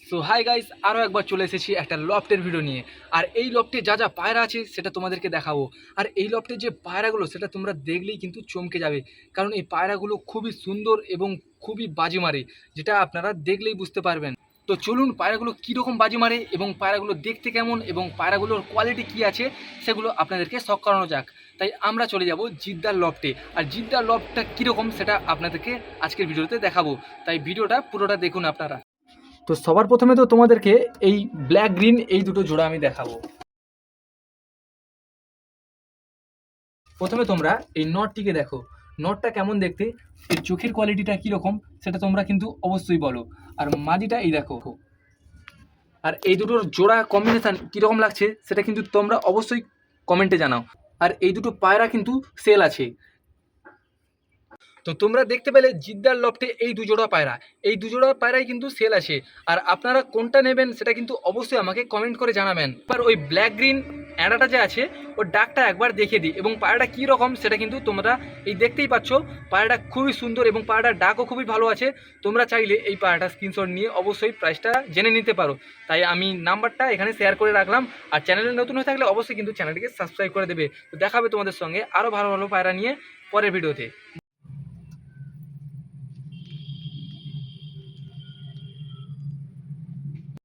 So hi guys, আরও একবার চলে এসেছি একটা লফটের ভিডিও নিয়ে। আর এই লফটে যা যা পায়রা আছে সেটা তোমাদেরকে দেখাবো। আর এই লফটের যে পায়রাগুলো সেটা তোমরা দেখলেই কিন্তু চমকে যাবে, কারণ এই পায়রাগুলো খুবই সুন্দর এবং খুবই বাজি মারে, যেটা আপনারা দেখলেই বুঝতে পারবেন। তো চলুন পায়রাগুলো কীরকম বাজি মারে এবং পায়রাগুলো দেখতে কেমন এবং পায়রাগুলোর কোয়ালিটি কী আছে সেগুলো আপনাদেরকে শখ করানো যাক। তাই আমরা চলে যাব জিদ্দার লফটে। আর জিদ্দার লফটটা কীরকম সেটা আপনাদেরকে আজকের ভিডিওতে দেখাবো, তাই ভিডিওটা পুরোটা দেখুন আপনারা। তো সবার প্রথমে তো তোমাদেরকে এই ব্ল্যাক গ্রিন এই দুটো জোড়া আমি দেখাবো। প্রথমে তোমরা এই নটটিকে দেখো, নটটা কেমন দেখতে, এর চোখের কোয়ালিটিটা কীরকম সেটা তোমরা কিন্তু অবশ্যই বলো। আর মাদিটা এই দেখো, আর এই দুটোর জোড়া কম্বিনেশান কীরকম লাগছে সেটা কিন্তু তোমরা অবশ্যই কমেন্টে জানাও। আর এই দুটো পায়রা কিন্তু সেল আছে। তো তোমরা দেখতে পেলে জিদ্দার লফটে এই দুজোড়া পায়রা, এই দুজোড়া পায়রাই কিন্তু সেল আছে। আর আপনারা কোনটা নেবেন সেটা কিন্তু অবশ্যই আমাকে কমেন্ট করে জানাবেন। এবার ওই ব্ল্যাক গ্রিন অ্যাডাটা যে আছে ওর ডাকটা একবার দেখে দিই এবং পায়রাটা কী রকম সেটা কিন্তু তোমরা এই দেখতেই পাচ্ছ। পায়রাটা খুবই সুন্দর এবং পায়রাটার ডাকও খুবই ভালো আছে। তোমরা চাইলে এই পায়রাটা স্ক্রিনশট নিয়ে অবশ্যই প্রাইসটা জেনে নিতে পারো। তাই আমি নাম্বারটা এখানে শেয়ার করে রাখলাম। আর চ্যানেলে নতুন হয়ে থাকলে অবশ্যই কিন্তু চ্যানেলটিকে সাবস্ক্রাইব করে দেবে। তো দেখাবে তোমাদের সঙ্গে আরও ভালো ভালো পায়রা নিয়ে পরের ভিডিওতে।